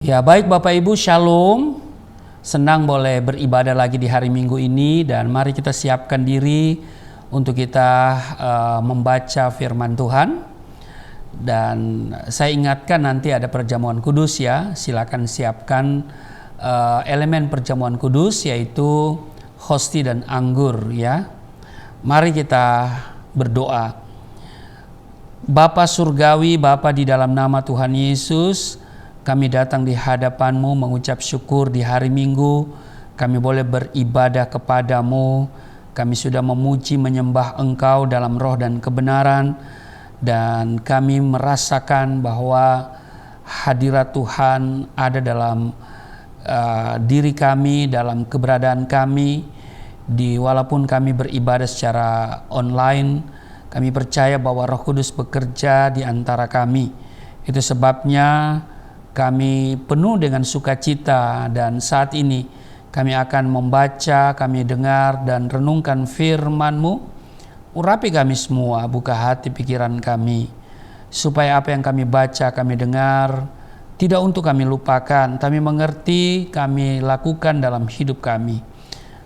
Ya, baik Bapak Ibu, Shalom. Senang boleh beribadah lagi di hari Minggu ini, dan mari kita siapkan diri untuk kita membaca firman Tuhan. Dan saya ingatkan nanti ada perjamuan kudus ya. Silakan siapkan elemen perjamuan kudus, yaitu hosti dan anggur ya. Mari kita berdoa. Bapa Surgawi, Bapa di dalam nama Tuhan Yesus, kami datang di hadapan-Mu mengucap syukur di hari Minggu. Kami boleh beribadah kepadamu. Kami sudah memuji menyembah Engkau dalam roh dan kebenaran. Dan kami merasakan bahwa hadirat Tuhan ada dalam diri kami, dalam keberadaan kami. Walaupun kami beribadah secara online, kami percaya bahwa Roh Kudus bekerja di antara kami. Itu sebabnya kami penuh dengan sukacita, dan saat ini kami akan membaca, kami dengar dan renungkan firman-Mu. Urapi kami semua, buka hati pikiran kami, supaya apa yang kami baca, kami dengar, tidak untuk kami lupakan, kami mengerti, kami lakukan dalam hidup kami.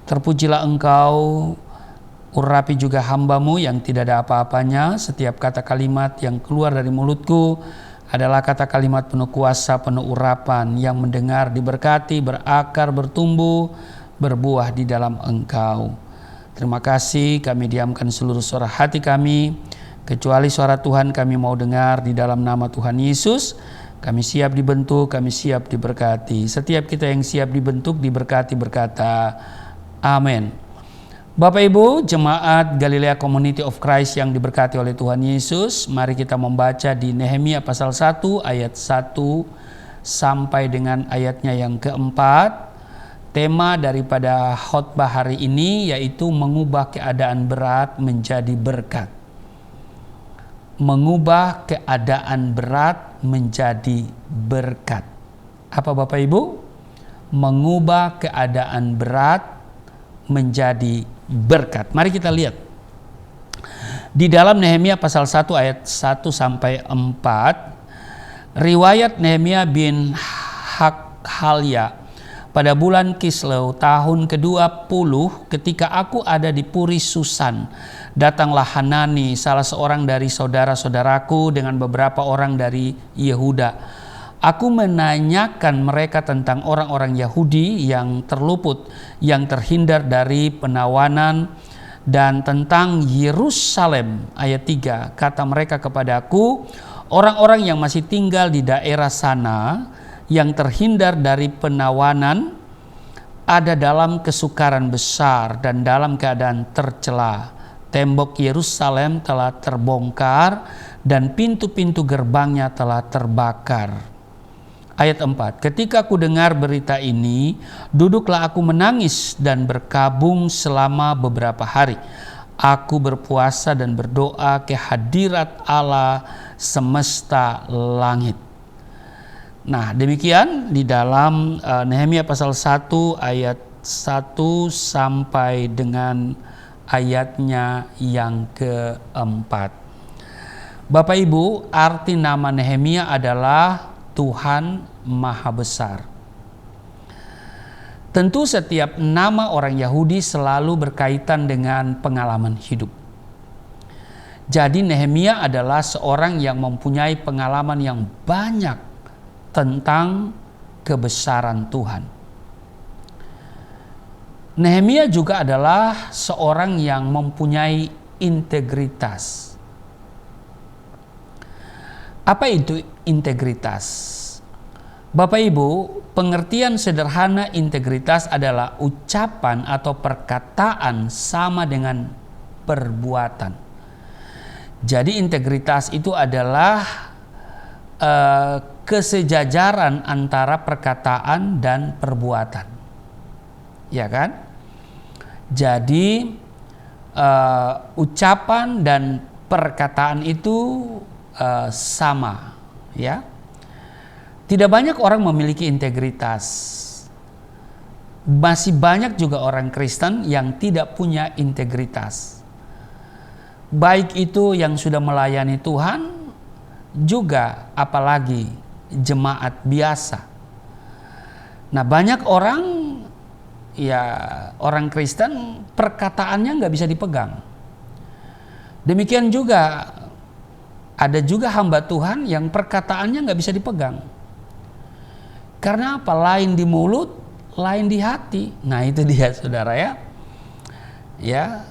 Terpujilah Engkau, urapi juga hamba-Mu yang tidak ada apa-apanya. Setiap kata kalimat yang keluar dari mulutku adalah kata kalimat penuh kuasa, penuh urapan, yang mendengar diberkati, berakar, bertumbuh, berbuah di dalam Engkau. Terima kasih, kami diamkan seluruh suara hati kami, kecuali suara Tuhan kami mau dengar di dalam nama Tuhan Yesus. Kami siap dibentuk, kami siap diberkati. Setiap kita yang siap dibentuk, diberkati, berkata amin. Bapak Ibu, jemaat Galilea Community of Christ yang diberkati oleh Tuhan Yesus, mari kita membaca di Nehemia pasal 1 ayat 1 sampai dengan ayatnya yang keempat. Tema daripada khotbah hari ini yaitu mengubah keadaan berat menjadi berkat. Mengubah keadaan berat menjadi berkat. Apa Bapak Ibu? Mengubah keadaan berat menjadi berkat. Mari kita lihat. Di dalam Nehemia pasal 1 ayat 1 sampai 4, riwayat Nehemia bin Hakhalya. Pada bulan Kislew tahun ke-20, ketika aku ada di Puri Susan, datanglah Hanani, salah seorang dari saudara-saudaraku, dengan beberapa orang dari Yehuda. Aku menanyakan mereka tentang orang-orang Yahudi yang terluput, yang terhindar dari penawanan, dan tentang Yerusalem. Ayat 3, kata mereka kepadaku, orang-orang yang masih tinggal di daerah sana, yang terhindar dari penawanan, ada dalam kesukaran besar dan dalam keadaan tercela. Tembok Yerusalem telah terbongkar dan pintu-pintu gerbangnya telah terbakar. Ayat 4, ketika aku dengar berita ini, duduklah aku menangis dan berkabung selama beberapa hari. Aku berpuasa dan berdoa ke hadirat Allah semesta langit. Nah, demikian di dalam Nehemia pasal 1 ayat 1 sampai dengan ayatnya yang keempat. Bapak Ibu, arti nama Nehemia adalah Tuhan Maha Besar. Tentu setiap nama orang Yahudi selalu berkaitan dengan pengalaman hidup. Jadi Nehemia adalah seorang yang mempunyai pengalaman yang banyak tentang kebesaran Tuhan. Nehemia juga adalah seorang yang mempunyai integritas. Apa itu integritas? Bapak Ibu, pengertian sederhana integritas adalah ucapan atau perkataan sama dengan perbuatan. Jadi integritas itu adalah kesejajaran antara perkataan dan perbuatan, ya kan? Jadi ucapan dan perkataan itu sama, ya. Tidak banyak orang memiliki integritas. Masih banyak juga orang Kristen yang tidak punya integritas. Baik itu yang sudah melayani Tuhan, juga apalagi jemaat biasa. Nah, banyak orang, ya orang Kristen, perkataannya nggak bisa dipegang. Demikian juga ada juga hamba Tuhan yang perkataannya nggak bisa dipegang. Karena apa? Lain di mulut, lain di hati. Nah, itu dia saudara ya. Ya.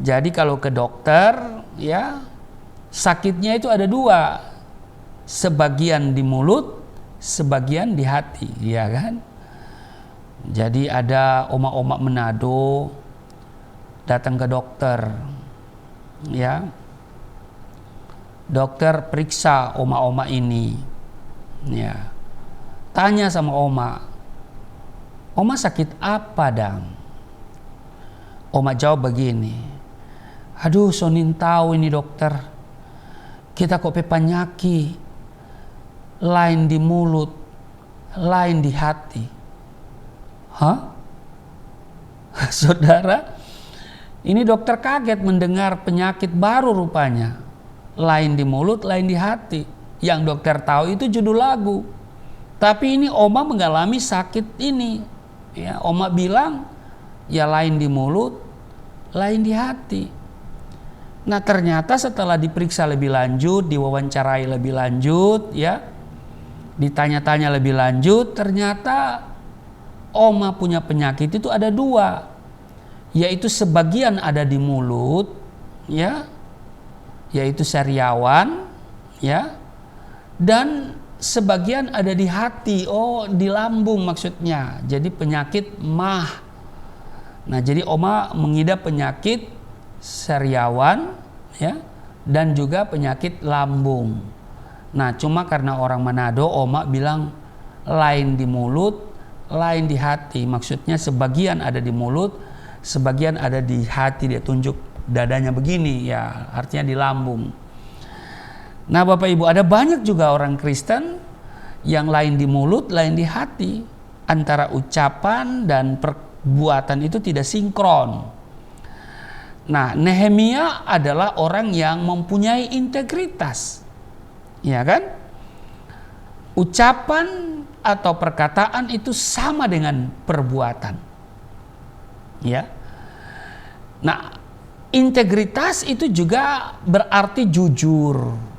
Jadi kalau ke dokter, ya sakitnya itu ada dua. Sebagian di mulut, sebagian di hati, ya kan? Jadi ada oma-oma Manado datang ke dokter. Ya. Dokter periksa oma-oma ini. Ya. Tanya sama oma, "Oma sakit apa, Dang?" Oma jawab begini, "Aduh, sonin tahu ini dokter. Kita kok penyakit. Lain di mulut, lain di hati." Hah? Saudara, ini dokter kaget mendengar penyakit baru rupanya. Lain di mulut, lain di hati. Yang dokter tahu itu judul lagu. Tapi ini oma mengalami sakit ini. Ya, oma bilang, ya lain di mulut, lain di hati. Nah, ternyata setelah diperiksa lebih lanjut, diwawancarai lebih lanjut, ya, ditanya-tanya lebih lanjut, ternyata oma punya penyakit itu ada dua, yaitu sebagian ada di mulut, ya, yaitu sariawan, ya, dan sebagian ada di hati, di lambung maksudnya. Jadi penyakit mah. Nah, jadi oma mengidap penyakit sariawan, ya, dan juga penyakit lambung. Nah, cuma karena orang Manado, oma bilang lain di mulut, lain di hati. Maksudnya sebagian ada di mulut, sebagian ada di hati. Dia tunjuk dadanya begini, ya, artinya di lambung. Nah, Bapak Ibu, ada banyak juga orang Kristen yang lain di mulut, lain di hati. Antara ucapan dan perbuatan itu tidak sinkron. Nah, Nehemia adalah orang yang mempunyai integritas. Ya kan? Ucapan atau perkataan itu sama dengan perbuatan. Ya. Nah, integritas itu juga berarti jujur.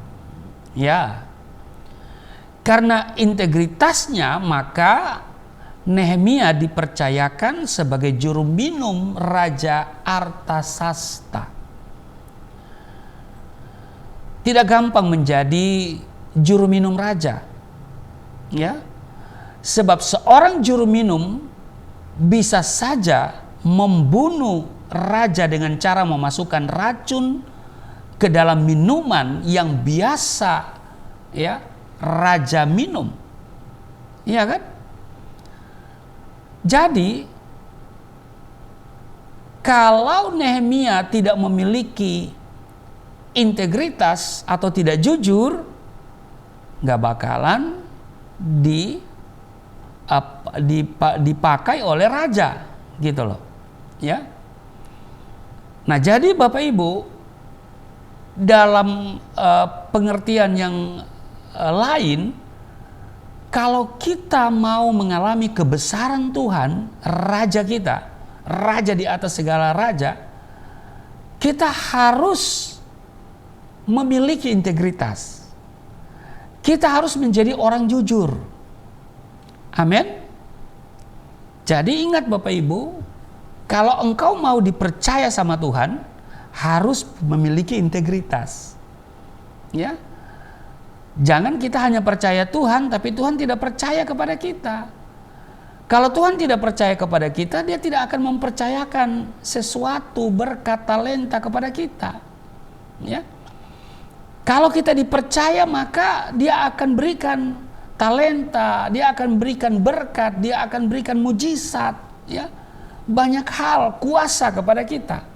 Ya, karena integritasnya maka Nehemia dipercayakan sebagai juru minum Raja Artasasta. Tidak gampang menjadi juru minum raja, ya, sebab seorang juru minum bisa saja membunuh raja dengan cara memasukkan racun ke dalam minuman yang biasa, ya, raja minum, iya kan? Jadi kalau Nehemia tidak memiliki integritas atau tidak jujur, nggak bakalan dipakai oleh raja, gitu loh, ya. Nah, jadi Bapak Ibu, dalam pengertian yang lain, kalau kita mau mengalami kebesaran Tuhan, raja kita, raja di atas segala raja, kita harus memiliki integritas. Kita harus menjadi orang jujur. Amin. Jadi ingat Bapak Ibu, kalau engkau mau dipercaya sama Tuhan, harus memiliki integritas. Ya. Jangan kita hanya percaya Tuhan, tapi Tuhan tidak percaya kepada kita. Kalau Tuhan tidak percaya kepada kita, Dia tidak akan mempercayakan sesuatu berkat talenta kepada kita. Ya. Kalau kita dipercaya, maka Dia akan berikan talenta, Dia akan berikan berkat, Dia akan berikan mujizat, ya. Banyak hal, kuasa kepada kita.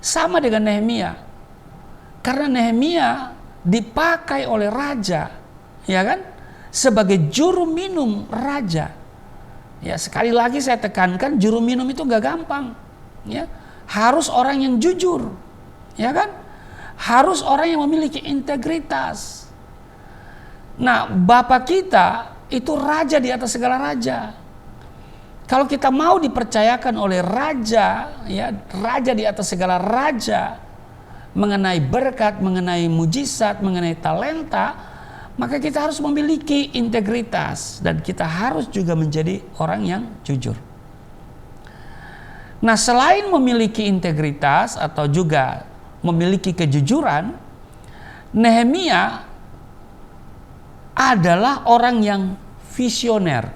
Sama dengan Nehemia. Karena Nehemia dipakai oleh raja, ya kan, sebagai juru minum raja. Ya, sekali lagi saya tekankan, juru minum itu gak gampang, ya. Harus orang yang jujur, ya kan, harus orang yang memiliki integritas. Nah, Bapak kita itu raja di atas segala raja. Kalau kita mau dipercayakan oleh raja, ya, raja di atas segala raja, mengenai berkat, mengenai mujizat, mengenai talenta, maka kita harus memiliki integritas dan kita harus juga menjadi orang yang jujur. Nah, selain memiliki integritas atau juga memiliki kejujuran, Nehemia adalah orang yang visioner.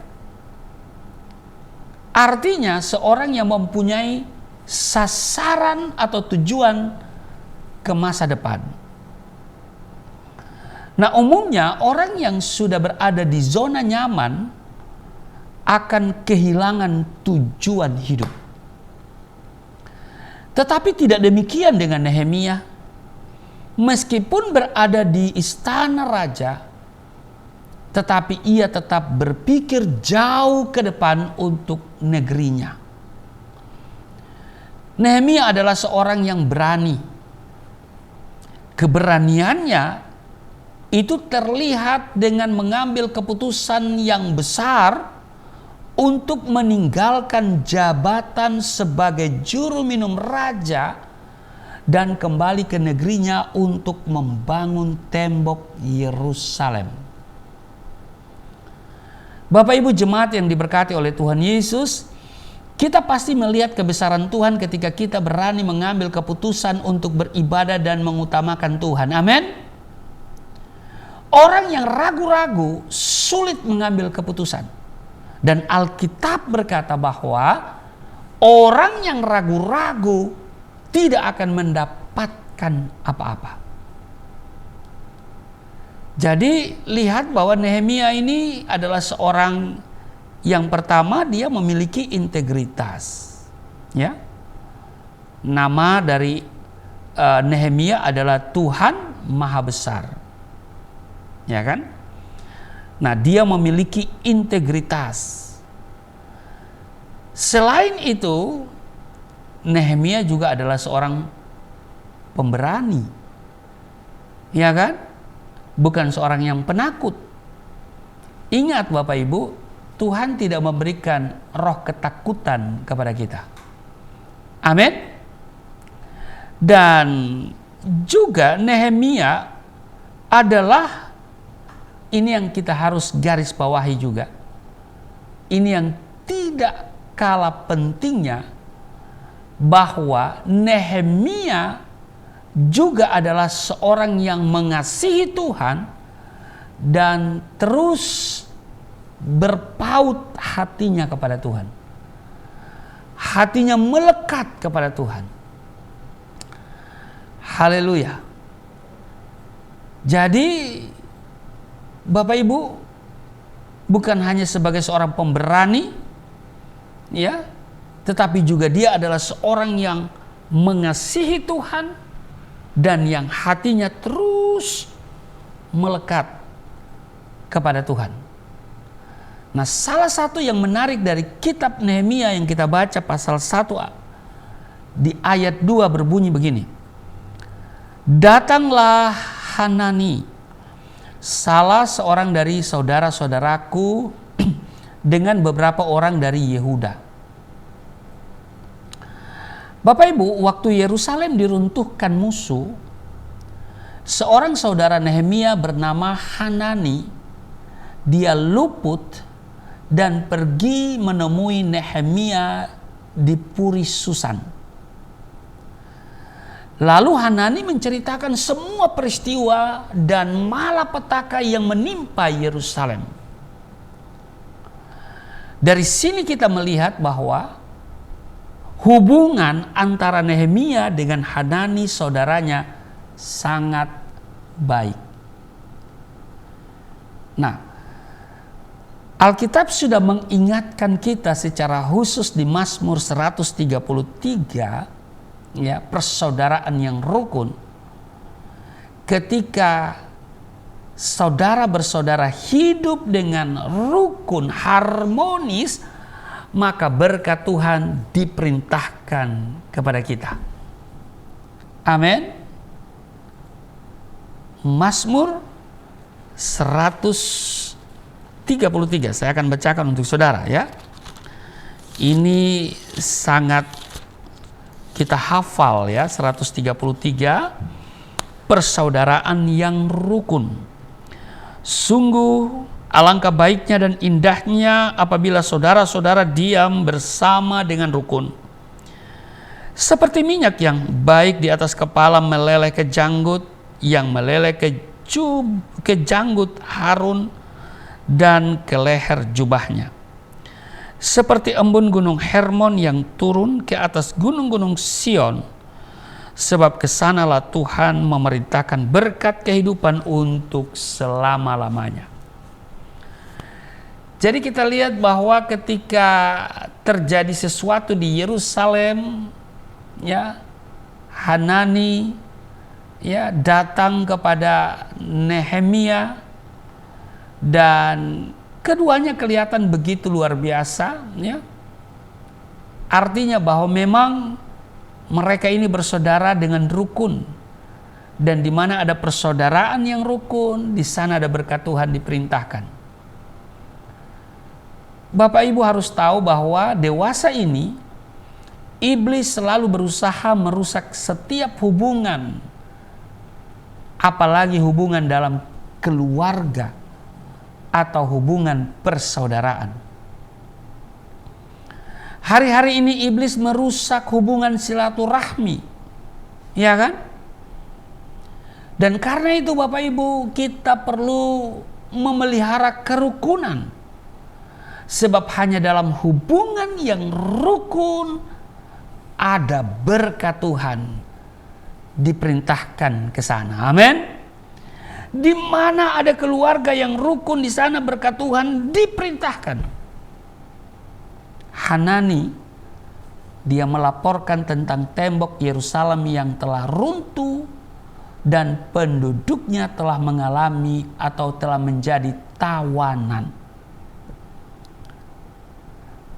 Artinya seorang yang mempunyai sasaran atau tujuan ke masa depan. Nah, umumnya orang yang sudah berada di zona nyaman akan kehilangan tujuan hidup. Tetapi tidak demikian dengan Nehemia. Meskipun berada di istana raja, tetapi ia tetap berpikir jauh ke depan untuk negerinya. Nehemia adalah seorang yang berani. Keberaniannya itu terlihat dengan mengambil keputusan yang besar untuk meninggalkan jabatan sebagai juru minum raja dan kembali ke negerinya untuk membangun tembok Yerusalem. Bapak Ibu jemaat yang diberkati oleh Tuhan Yesus, kita pasti melihat kebesaran Tuhan ketika kita berani mengambil keputusan untuk beribadah dan mengutamakan Tuhan. Amin. Orang yang ragu-ragu sulit mengambil keputusan. Dan Alkitab berkata bahwa orang yang ragu-ragu tidak akan mendapatkan apa-apa. Jadi lihat bahwa Nehemia ini adalah seorang yang pertama, dia memiliki integritas. Ya. Nama dari Nehemia adalah Tuhan Maha Besar. Ya kan? Nah, dia memiliki integritas. Selain itu, Nehemia juga adalah seorang pemberani. Ya kan? Bukan seorang yang penakut. Ingat Bapak Ibu, Tuhan tidak memberikan roh ketakutan kepada kita. Amin. Dan juga Nehemia adalah, ini yang kita harus garis bawahi juga. Ini yang tidak kalah pentingnya, bahwa Nehemia juga adalah seorang yang mengasihi Tuhan dan terus berpaut hatinya kepada Tuhan. Hatinya melekat kepada Tuhan. Haleluya. Jadi Bapak Ibu, bukan hanya sebagai seorang pemberani, ya, tetapi juga dia adalah seorang yang mengasihi Tuhan dan yang hatinya terus melekat kepada Tuhan. Nah, salah satu yang menarik dari kitab Nehemia yang kita baca pasal 1 di ayat 2 berbunyi begini. Datanglah Hanani, salah seorang dari saudara-saudaraku, dengan beberapa orang dari Yehuda. Bapak Ibu, waktu Yerusalem diruntuhkan musuh, seorang saudara Nehemia bernama Hanani, dia luput dan pergi menemui Nehemia di Puri Susan. Lalu Hanani menceritakan semua peristiwa dan malapetaka yang menimpa Yerusalem. Dari sini kita melihat bahwa hubungan antara Nehemia dengan Hanani saudaranya sangat baik. Nah, Alkitab sudah mengingatkan kita secara khusus di Mazmur 133, ya, persaudaraan yang rukun. Ketika saudara bersaudara hidup dengan rukun, harmonis, maka berkat Tuhan diperintahkan kepada kita. Amin. Mazmur 133 33. Saya akan bacakan untuk saudara ya. Ini sangat kita hafal ya, 133, persaudaraan yang rukun. Sungguh alangkah baiknya dan indahnya apabila saudara-saudara diam bersama dengan rukun. Seperti minyak yang baik di atas kepala meleleh ke janggut, yang meleleh ke janggut Harun dan ke leher jubahnya. Seperti embun gunung Hermon yang turun ke atas gunung-gunung Sion, sebab kesanalah Tuhan memerintahkan berkat kehidupan untuk selama-lamanya. Jadi kita lihat bahwa ketika terjadi sesuatu di Yerusalem, ya, Hanani ya datang kepada Nehemia dan keduanya kelihatan begitu luar biasa, ya. Artinya bahwa memang mereka ini bersaudara dengan rukun, dan di mana ada persaudaraan yang rukun, di sana ada berkat Tuhan diperintahkan. Bapak Ibu harus tahu bahwa dewasa ini iblis selalu berusaha merusak setiap hubungan, apalagi hubungan dalam keluarga atau hubungan persaudaraan. Hari-hari ini iblis merusak hubungan silaturahmi, ya kan? Dan karena itu Bapak Ibu, kita perlu memelihara kerukunan. Sebab hanya dalam hubungan yang rukun ada berkat Tuhan diperintahkan ke sana. Amin. Di mana ada keluarga yang rukun, di sana berkat Tuhan diperintahkan. Hanani, dia melaporkan tentang tembok Yerusalem yang telah runtuh dan penduduknya telah mengalami atau telah menjadi tawanan.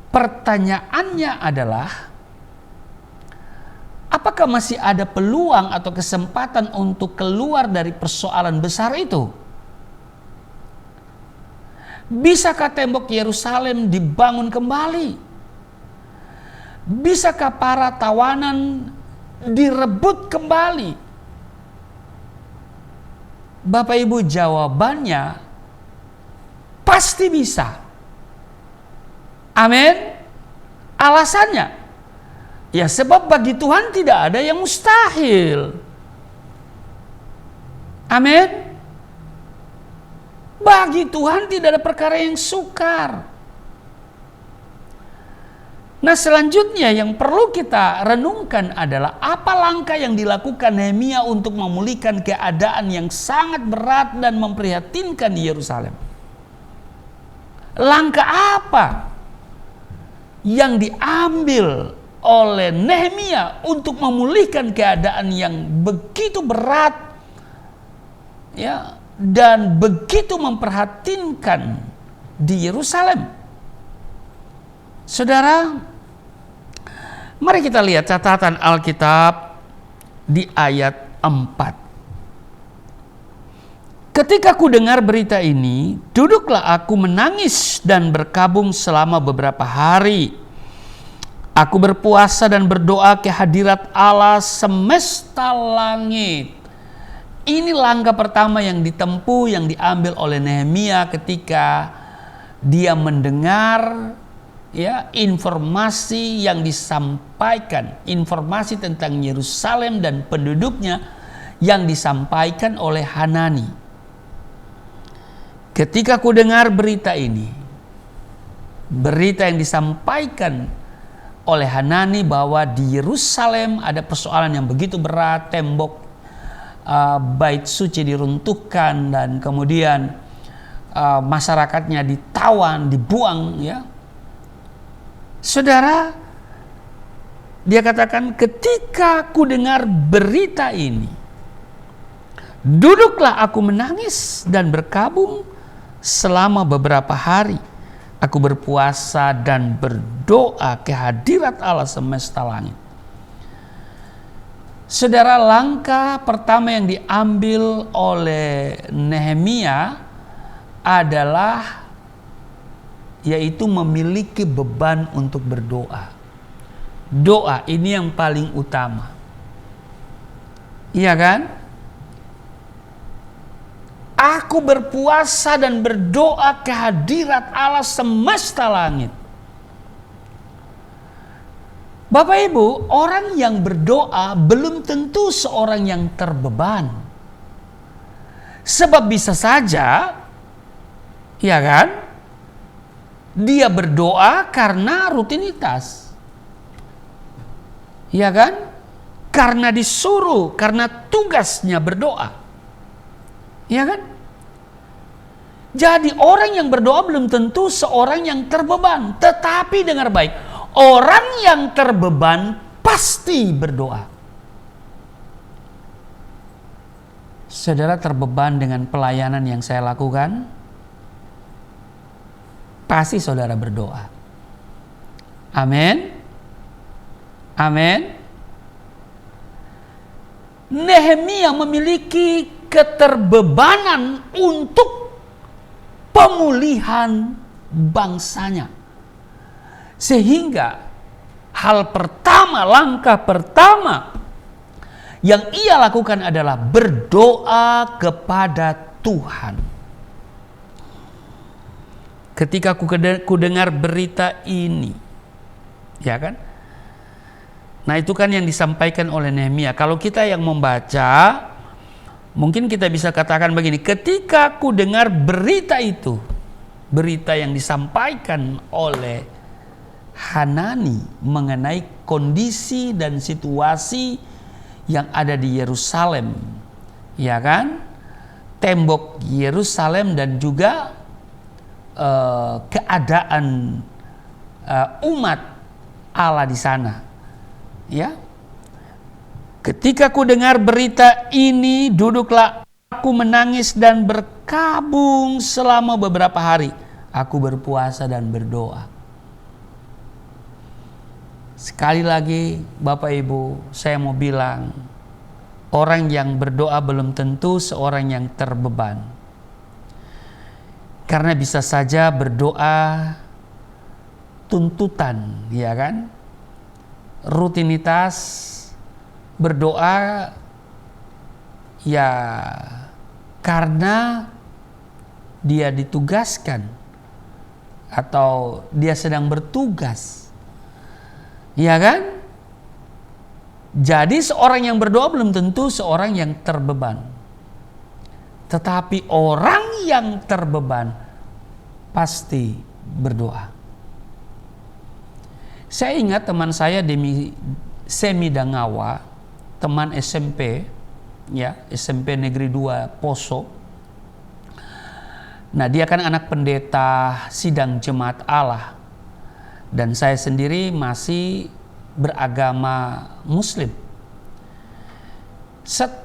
Pertanyaannya adalah, apakah masih ada peluang atau kesempatan untuk keluar dari persoalan besar itu? Bisakah tembok Yerusalem dibangun kembali? Bisakah para tawanan direbut kembali? Bapak Ibu, jawabannya pasti bisa. Amin. Alasannya, ya sebab bagi Tuhan tidak ada yang mustahil. Amin. Bagi Tuhan tidak ada perkara yang sukar. Nah, selanjutnya yang perlu kita renungkan adalah apa langkah yang dilakukan Nehemia untuk memulihkan keadaan yang sangat berat dan memprihatinkan di Yerusalem. Langkah apa yang diambil oleh Nehemia untuk memulihkan keadaan yang begitu berat, ya, dan begitu memprihatinkan di Yerusalem? Saudara, mari kita lihat catatan Alkitab di ayat 4. Ketika ku dengar berita ini, duduklah aku menangis dan berkabung selama beberapa hari. Aku berpuasa dan berdoa ke hadirat Allah semesta langit. Ini langkah pertama yang ditempuh, yang diambil oleh Nehemia ketika dia mendengar, ya, informasi yang disampaikan, informasi tentang Yerusalem dan penduduknya yang disampaikan oleh Hanani. Ketika ku dengar berita ini, berita yang disampaikan oleh Hanani bahwa di Yerusalem ada persoalan yang begitu berat, tembok bait suci diruntuhkan dan kemudian masyarakatnya ditawan, dibuang, ya. Saudara, dia katakan, ketika ku dengar berita ini, duduklah aku menangis dan berkabung selama beberapa hari. Aku berpuasa dan berdoa ke hadirat Allah semesta langit. Saudara, langkah pertama yang diambil oleh Nehemia adalah yaitu memiliki beban untuk berdoa. Doa ini yang paling utama. Iya kan? Aku berpuasa dan berdoa ke hadirat Allah semesta langit. Bapak Ibu, orang yang berdoa belum tentu seorang yang terbeban. Sebab bisa saja, ya kan, dia berdoa karena rutinitas. Ya kan? Karena disuruh, karena tugasnya berdoa. Ya kan? Jadi orang yang berdoa belum tentu seorang yang terbeban. Tetapi dengar baik, orang yang terbeban pasti berdoa. Saudara terbeban dengan pelayanan yang saya lakukan, pasti saudara berdoa. Amin. Amin. Nehemia memiliki keterbebanan untuk pemulihan bangsanya. Sehingga hal pertama, langkah pertama yang ia lakukan adalah berdoa kepada Tuhan. Ketika ku dengar berita ini, ya kan? Nah itu kan yang disampaikan oleh Nehemia. Kalau kita yang membaca, mungkin kita bisa katakan begini, ketika ku dengar berita itu, berita yang disampaikan oleh Hanani mengenai kondisi dan situasi yang ada di Yerusalem, ya kan? Tembok Yerusalem dan juga keadaan umat Allah di sana. Ya, ketika ku dengar berita ini, duduklah aku menangis dan berkabung selama beberapa hari. Aku berpuasa dan berdoa. Sekali lagi Bapak Ibu, saya mau bilang, orang yang berdoa belum tentu seorang yang terbeban. Karena bisa saja berdoa tuntutan, ya kan? Rutinitas berdoa ya karena dia ditugaskan atau dia sedang bertugas, ya kan? Jadi seorang yang berdoa belum tentu seorang yang terbeban, tetapi orang yang terbeban pasti berdoa. Saya ingat teman saya Semi Dangawa, teman SMP, ya SMP Negeri 2 Poso. Nah dia kan anak pendeta sidang jemaat Allah, dan saya sendiri masih beragama Muslim.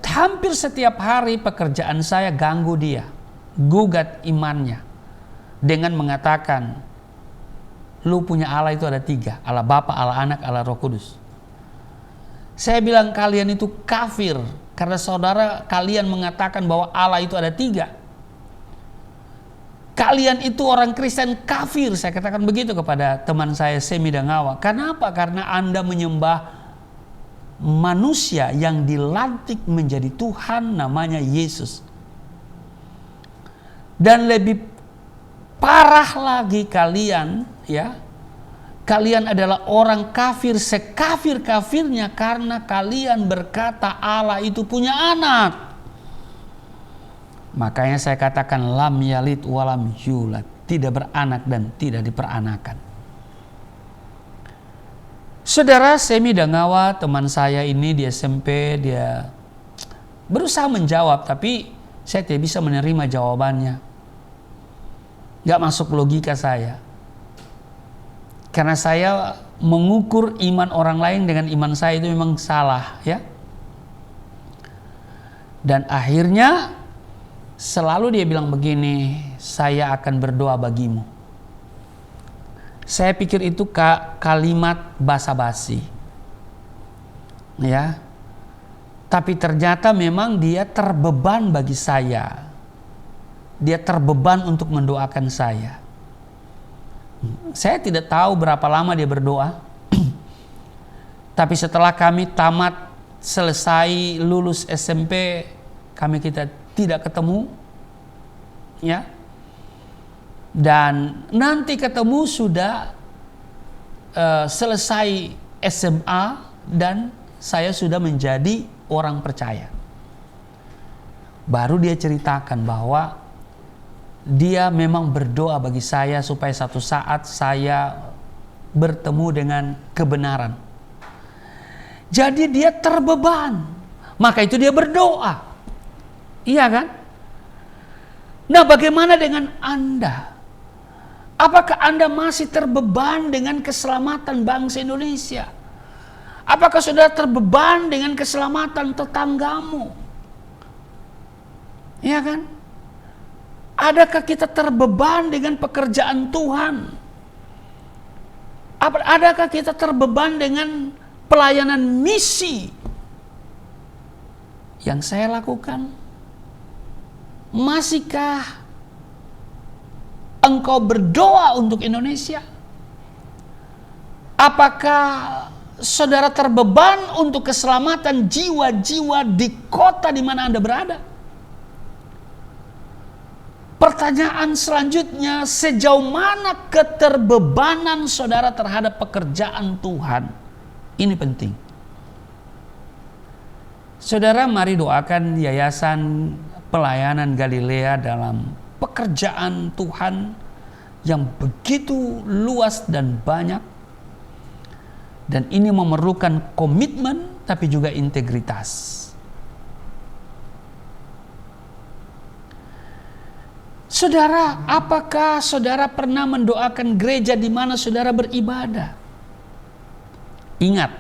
Hampir setiap hari pekerjaan saya ganggu dia, gugat imannya dengan mengatakan, lu punya Allah itu ada 3, Allah Bapa, Allah Anak, Allah Roh Kudus. Saya bilang kalian itu kafir karena saudara kalian mengatakan bahwa Allah itu ada 3. Kalian itu orang Kristen kafir, saya katakan begitu kepada teman saya Semi Dangawa. Kenapa? Karena Anda menyembah manusia yang dilantik menjadi Tuhan, namanya Yesus. Dan lebih parah lagi kalian, ya, kalian adalah orang kafir sekafir-kafirnya karena kalian berkata Allah itu punya anak. Makanya saya katakan lam yalid walam yulad, tidak beranak dan tidak diperanakan. Saudara Semi Dangawa, teman saya ini di SMP, dia berusaha menjawab, tapi saya tidak bisa menerima jawabannya. Gak masuk logika saya. Karena saya mengukur iman orang lain dengan iman saya itu memang salah, ya. Dan akhirnya selalu dia bilang begini, saya akan berdoa bagimu. Saya pikir itu kalimat basa-basi, ya. Tapi ternyata memang dia terbeban bagi saya. Dia terbeban untuk mendoakan saya. Saya tidak tahu berapa lama dia berdoa. Tapi setelah kami tamat, selesai lulus SMP, kita tidak ketemu, ya. Dan nanti ketemu sudah selesai SMA dan saya sudah menjadi orang percaya. Baru dia ceritakan bahwa dia memang berdoa bagi saya supaya satu saat saya bertemu dengan kebenaran. Jadi dia terbeban, maka itu dia berdoa. Iya kan? Nah, bagaimana dengan Anda? Apakah Anda masih terbeban dengan keselamatan bangsa Indonesia? Apakah saudara terbeban dengan keselamatan tetanggamu? Iya kan? Adakah kita terbeban dengan pekerjaan Tuhan? Adakah kita terbeban dengan pelayanan misi yang saya lakukan? Masihkah engkau berdoa untuk Indonesia? Apakah saudara terbeban untuk keselamatan jiwa-jiwa di kota di mana Anda berada? Pertanyaan selanjutnya, sejauh mana keterbebanan saudara terhadap pekerjaan Tuhan? Ini penting. Saudara, mari doakan Yayasan Pelayanan Galilea dalam pekerjaan Tuhan yang begitu luas dan banyak. Dan ini memerlukan komitmen tapi juga integritas. Saudara, apakah saudara pernah mendoakan gereja di mana saudara beribadah? Ingat,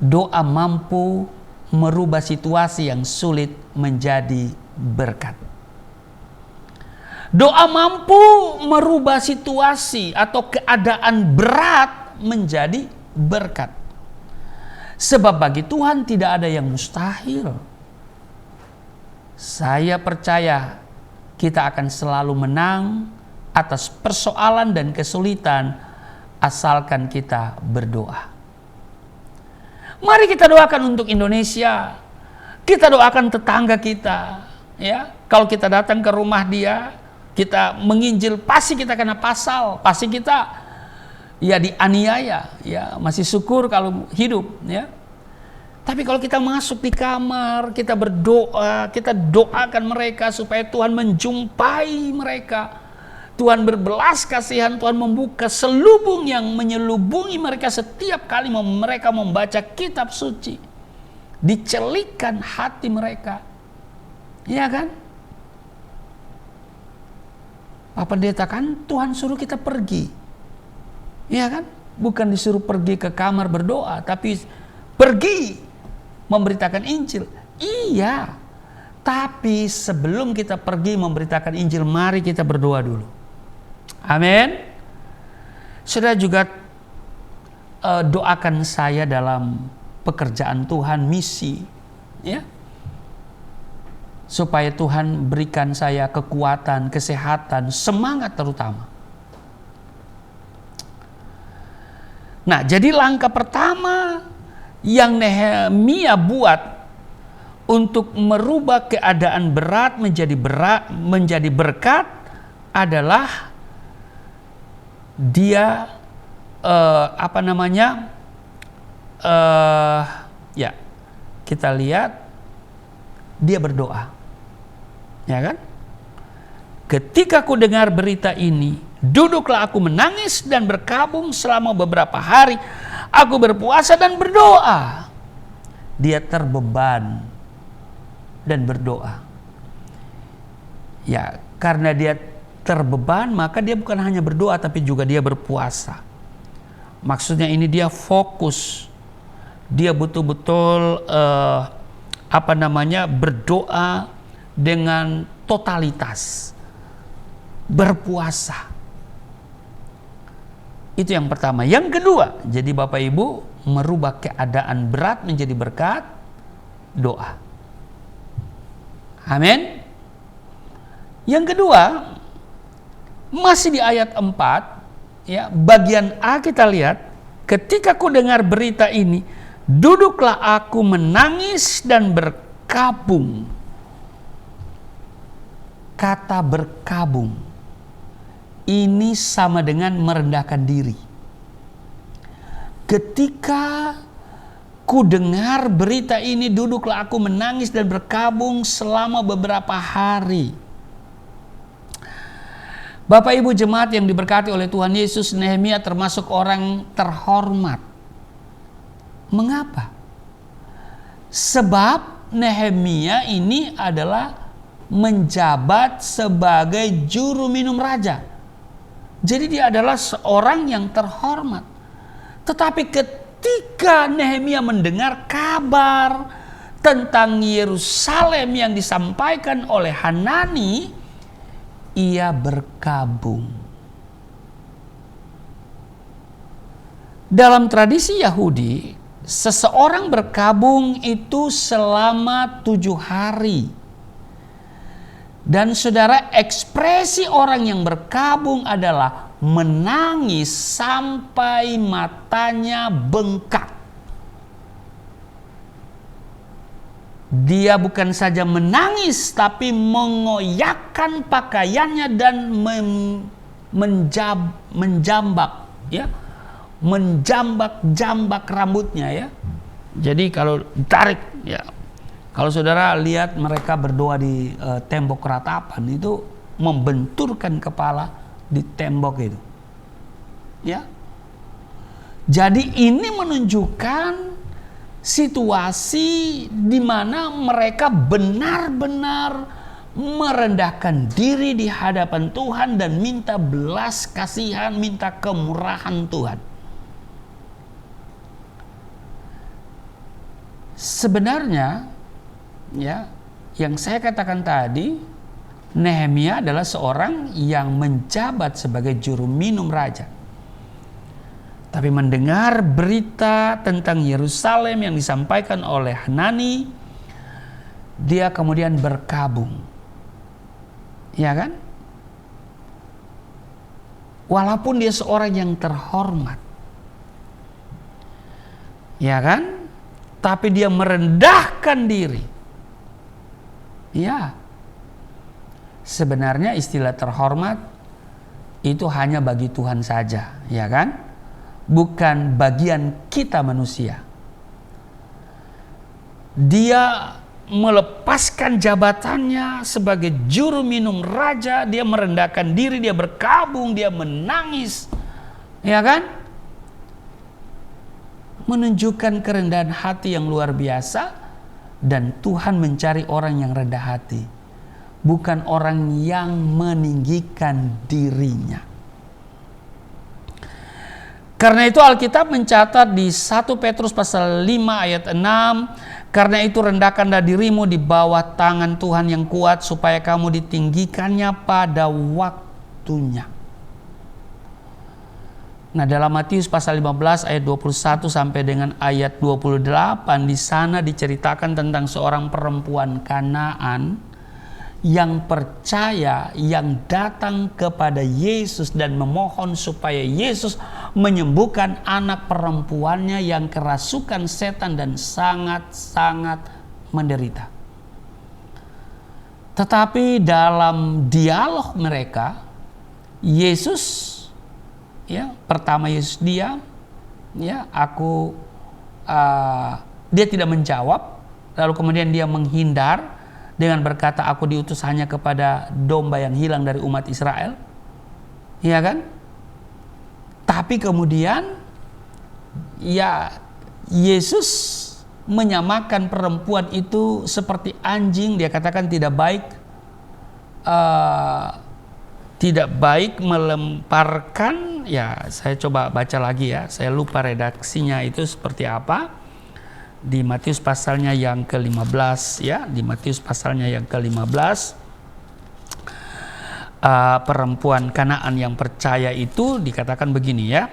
doa mampu merubah situasi yang sulit menjadi berkat. Doa mampu merubah situasi atau keadaan berat menjadi berkat. Sebab bagi Tuhan tidak ada yang mustahil. Saya percaya kita akan selalu menang atas persoalan dan kesulitan asalkan kita berdoa. Mari kita doakan untuk Indonesia. Kita doakan tetangga kita, ya. Kalau kita datang ke rumah dia, kita menginjil, pasti kita kena pasal, pasti kita ya dianiaya, ya. Masih syukur kalau hidup, ya. Tapi kalau kita masuk di kamar, kita berdoa, kita doakan mereka supaya Tuhan menjumpai mereka. Tuhan berbelas kasihan, Tuhan membuka selubung yang menyelubungi mereka setiap kali mereka membaca kitab suci. Dicelikkan hati mereka. Iya kan? Pak Pendeta kan Tuhan suruh kita pergi. Iya kan? Bukan disuruh pergi ke kamar berdoa, tapi pergi memberitakan Injil. Iya. Tapi sebelum kita pergi memberitakan Injil, mari kita berdoa dulu. Amin. Saudara juga doakan saya dalam pekerjaan Tuhan, misi, ya. Supaya Tuhan berikan saya kekuatan, kesehatan, semangat terutama. Nah, jadi langkah pertama yang Nehemia buat untuk merubah keadaan berat menjadi berkat adalah dia ya kita lihat dia berdoa, ya kan? Ketika ku dengar berita ini, duduklah aku menangis dan berkabung selama beberapa hari. Aku berpuasa dan berdoa. Dia terbeban dan berdoa. Ya, karena dia terbeban, maka dia bukan hanya berdoa tapi juga dia berpuasa. Maksudnya ini dia fokus. Dia betul-betul berdoa dengan totalitas. Berpuasa. Itu yang pertama. Yang kedua, jadi Bapak Ibu, merubah keadaan berat menjadi berkat, doa. Amin. Yang kedua, Masih di ayat 4, ya, bagian A kita lihat, ketika ku dengar berita ini, duduklah aku menangis dan berkabung. Kata berkabung ini sama dengan merendahkan diri. Ketika ku dengar berita ini, duduklah aku menangis dan berkabung selama beberapa hari. Bapak Ibu jemaat yang diberkati oleh Tuhan Yesus, Nehemia termasuk orang terhormat. Mengapa? Sebab Nehemia ini adalah menjabat sebagai juru minum raja. Jadi dia adalah seorang yang terhormat. Tetapi ketika Nehemia mendengar kabar tentang Yerusalem yang disampaikan oleh Hanani, ia berkabung. Dalam tradisi Yahudi, seseorang berkabung itu selama 7 hari. Dan saudara, ekspresi orang yang berkabung adalah menangis sampai matanya bengkak. Dia bukan saja menangis, tapi mengoyakkan pakaiannya dan menjambak, ya, menjambak rambutnya, ya. Jadi kalau ditarik, ya, kalau saudara lihat mereka berdoa di tembok ratapan itu membenturkan kepala di tembok itu, ya. Jadi ini menunjukkan situasi di mana mereka benar-benar merendahkan diri di hadapan Tuhan dan minta belas kasihan, minta kemurahan Tuhan. Sebenarnya, ya, yang saya katakan tadi, Nehemia adalah seorang yang menjabat sebagai juru minum raja. Tapi mendengar berita tentang Yerusalem yang disampaikan oleh Hanani, dia kemudian berkabung. Ya kan? Walaupun dia seorang yang terhormat. Ya kan? Tapi dia merendahkan diri. Ya. Sebenarnya istilah terhormat itu hanya bagi Tuhan saja, ya kan? Bukan bagian kita manusia. Dia melepaskan jabatannya sebagai juru minum raja, dia merendahkan diri, dia berkabung, dia menangis, ya kan? Menunjukkan kerendahan hati yang luar biasa, dan Tuhan mencari orang yang rendah hati, bukan orang yang meninggikan dirinya. Karena itu Alkitab mencatat di 1 Petrus pasal 5 ayat 6, karena itu rendahkanlah dirimu di bawah tangan Tuhan yang kuat, supaya kamu ditinggikannya pada waktunya. Nah, dalam Matius pasal 15 ayat 21 sampai dengan ayat 28, di sana diceritakan tentang seorang perempuan Kanaan yang percaya, yang datang kepada Yesus dan memohon supaya Yesus menyembuhkan anak perempuannya yang kerasukan setan dan sangat-sangat menderita. Tetapi dalam dialog mereka, Yesus, ya, pertama Yesus diam, ya, dia tidak menjawab, lalu kemudian dia menghindar dengan berkata, aku diutus hanya kepada domba yang hilang dari umat Israel. Iya kan? Tapi kemudian, ya, Yesus menyamakan perempuan itu seperti anjing. Dia katakan tidak baik melemparkan. Ya, saya coba baca lagi ya. Saya lupa redaksinya itu seperti apa. Di Matius pasalnya yang ke-15, ya, di Matius pasalnya yang ke-15, perempuan Kanaan yang percaya itu dikatakan begini, ya.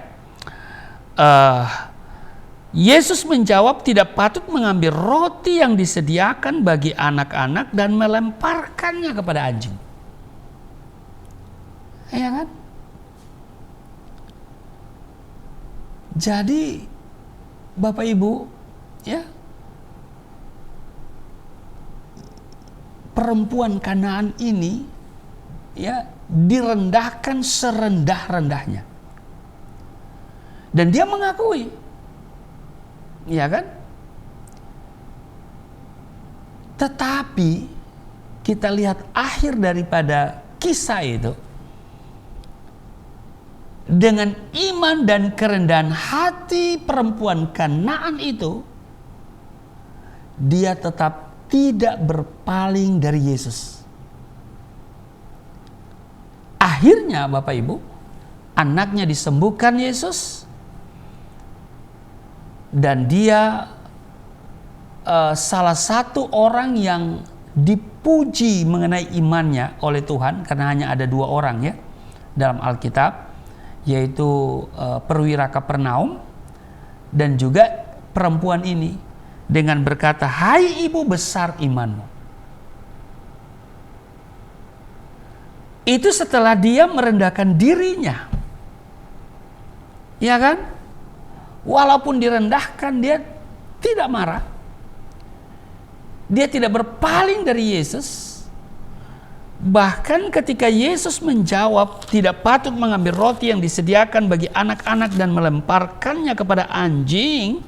Yesus menjawab, tidak patut mengambil roti yang disediakan bagi anak-anak dan melemparkannya kepada anjing. Ya kan? Jadi Bapak Ibu, ya, perempuan Kanaan ini ya direndahkan serendah-rendahnya. Dan dia mengakui. Ya kan? Tetapi kita lihat akhir daripada kisah itu, dengan iman dan kerendahan hati perempuan Kanaan itu, dia tetap tidak berpaling dari Yesus. Akhirnya Bapak Ibu, anaknya disembuhkan Yesus, dan dia salah satu orang yang dipuji mengenai imannya oleh Tuhan, karena hanya ada 2 orang ya dalam Alkitab, yaitu perwira Kapernaum dan juga perempuan ini, dengan berkata, "Hai ibu, besar imanmu." Itu setelah dia merendahkan dirinya, ya kan? Walaupun direndahkan, dia tidak marah, dia tidak berpaling dari Yesus. Bahkan ketika Yesus menjawab tidak patut mengambil roti yang disediakan bagi anak-anak dan melemparkannya kepada anjing,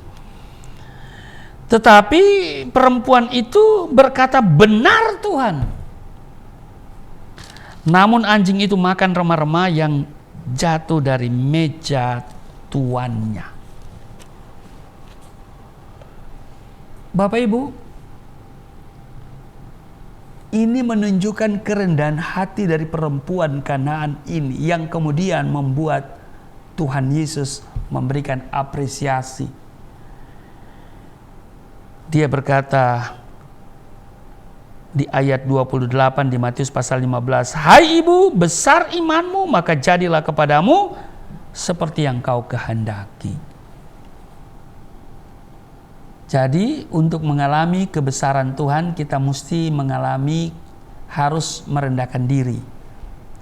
tetapi perempuan itu berkata, "Benar Tuhan." Namun anjing itu makan remah-remah yang jatuh dari meja tuannya. Bapak Ibu, ini menunjukkan kerendahan hati dari perempuan Kanaan ini, yang kemudian membuat Tuhan Yesus memberikan apresiasi. Dia berkata di ayat 28 di Matius pasal 15, "Hai ibu, besar imanmu, maka jadilah kepadamu seperti yang kau kehendaki." Jadi untuk mengalami kebesaran Tuhan, kita mesti harus merendahkan diri.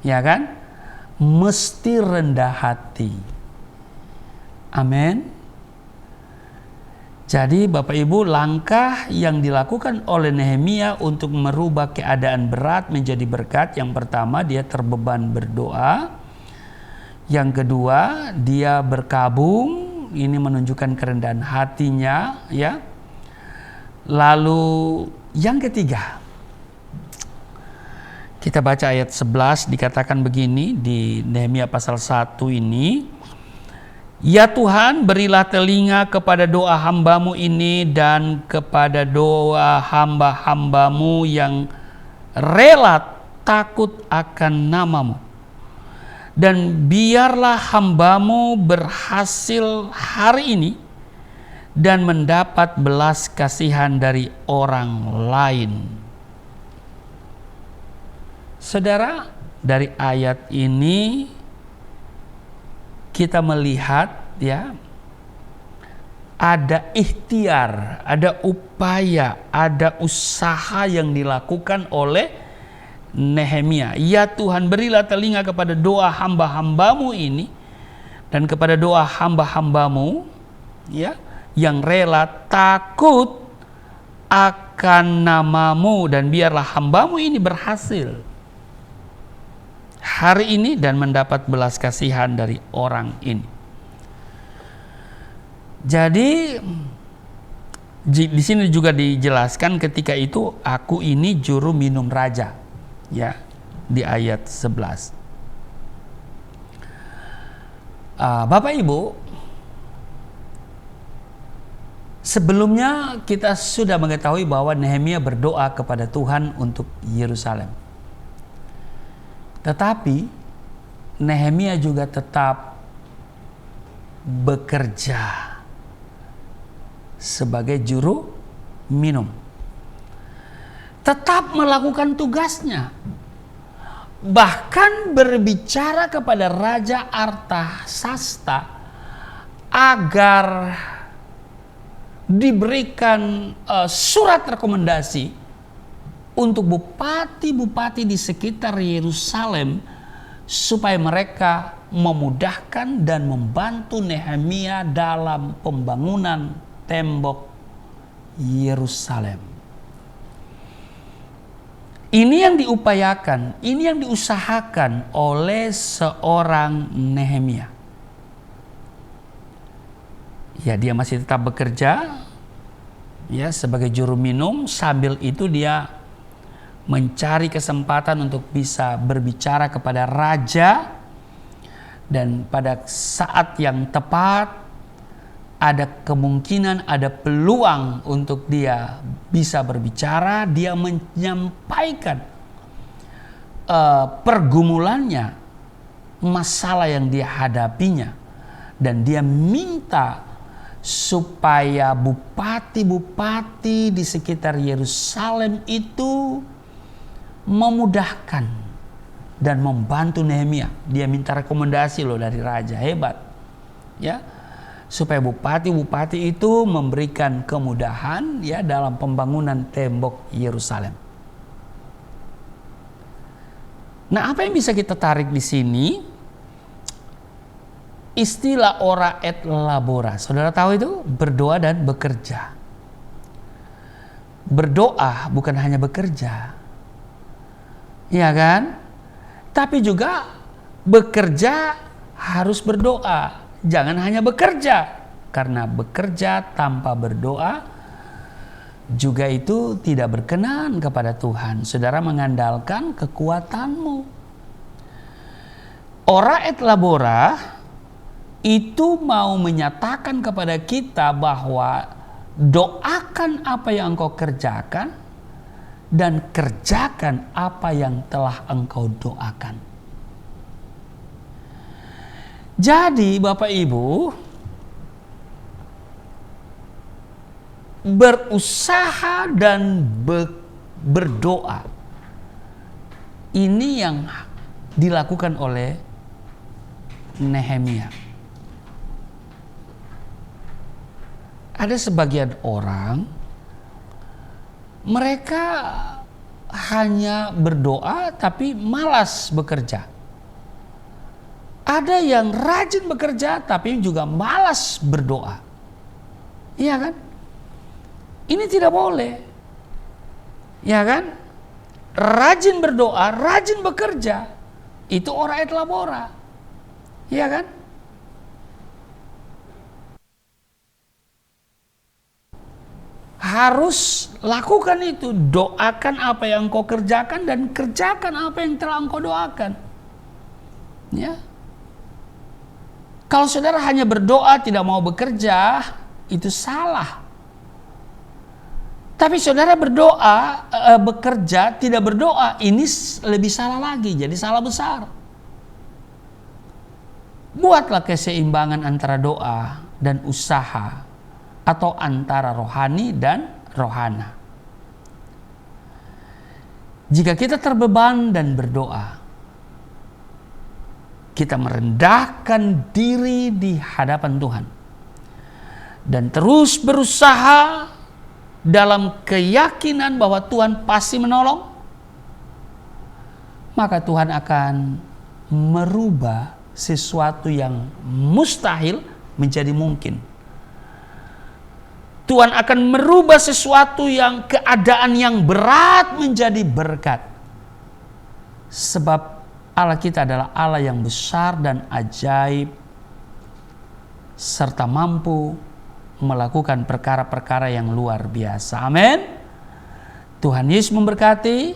Ya kan? Mesti rendah hati. Amin. Jadi Bapak Ibu, langkah yang dilakukan oleh Nehemia untuk merubah keadaan berat menjadi berkat, yang pertama dia terbeban berdoa. Yang kedua, dia berkabung. Ini menunjukkan kerendahan hatinya, ya. Lalu yang ketiga, kita baca ayat 11, dikatakan begini di Nehemia pasal 1 ini, "Ya Tuhan, berilah telinga kepada doa hambamu ini dan kepada doa hamba-hambamu yang rela takut akan namamu. Dan biarlah hambamu berhasil hari ini dan mendapat belas kasihan dari orang lain." Saudara, dari ayat ini kita melihat ya, ada ikhtiar, ada upaya, ada usaha yang dilakukan oleh Nehemia. "Ya Tuhan, berilah telinga kepada doa hamba-hambamu ini dan kepada doa hamba-hambamu ya, yang rela takut akan namamu, dan biarlah hambamu ini berhasil hari ini dan mendapat belas kasihan dari orang ini." Jadi di sini juga dijelaskan, ketika itu aku ini juru minum raja, ya, di ayat 11. Bapak Ibu, sebelumnya kita sudah mengetahui bahwa Nehemia berdoa kepada Tuhan untuk Yerusalem. Tetapi Nehemia juga tetap bekerja sebagai juru minum, tetap melakukan tugasnya, bahkan berbicara kepada Raja Artasasta agar diberikan surat rekomendasi untuk bupati-bupati di sekitar Yerusalem supaya mereka memudahkan dan membantu Nehemia dalam pembangunan tembok Yerusalem. Ini yang diupayakan, ini yang diusahakan oleh seorang Nehemia. Ya, dia masih tetap bekerja ya sebagai juru minum, sambil itu dia mencari kesempatan untuk bisa berbicara kepada raja, dan pada saat yang tepat ada kemungkinan, ada peluang untuk dia bisa berbicara, dia menyampaikan pergumulannya, masalah yang dia hadapinya, dan dia minta supaya bupati-bupati di sekitar Yerusalem itu memudahkan dan membantu Nehemia. Dia minta rekomendasi loh dari raja, hebat ya, supaya bupati-bupati itu memberikan kemudahan ya dalam pembangunan tembok Yerusalem. Nah, apa yang bisa kita tarik di sini? Istilah ora et labora. Saudara tahu itu? Berdoa dan bekerja. Berdoa bukan hanya bekerja, ya kan? Tapi juga bekerja harus berdoa. Jangan hanya bekerja, karena bekerja tanpa berdoa juga itu tidak berkenan kepada Tuhan. Saudara mengandalkan kekuatanmu. Ora et labora itu mau menyatakan kepada kita bahwa doakan apa yang engkau kerjakan dan kerjakan apa yang telah engkau doakan. Jadi Bapak Ibu, berusaha dan berdoa ini yang dilakukan oleh Nehemia. Ada sebagian orang, mereka hanya berdoa tapi malas bekerja. Ada yang rajin bekerja tapi juga malas berdoa. Iya kan? Ini tidak boleh. Ya kan? Rajin berdoa, rajin bekerja, itu ora et labora. Iya kan? Harus lakukan itu. Doakan apa yang engkau kerjakan dan kerjakan apa yang telah engkau doakan. Ya. Kalau saudara hanya berdoa tidak mau bekerja, itu salah. Tapi saudara berdoa, bekerja tidak berdoa, ini lebih salah lagi, jadi salah besar. Buatlah keseimbangan antara doa dan usaha, atau antara rohani dan rohana. Jika kita terbeban dan berdoa, kita merendahkan diri di hadapan Tuhan dan terus berusaha dalam keyakinan bahwa Tuhan pasti menolong, maka Tuhan akan merubah sesuatu yang mustahil menjadi mungkin. Tuhan akan merubah sesuatu yang keadaan yang berat menjadi berkat. Sebab Allah kita adalah Allah yang besar dan ajaib, serta mampu melakukan perkara-perkara yang luar biasa. Amin. Tuhan Yesus memberkati.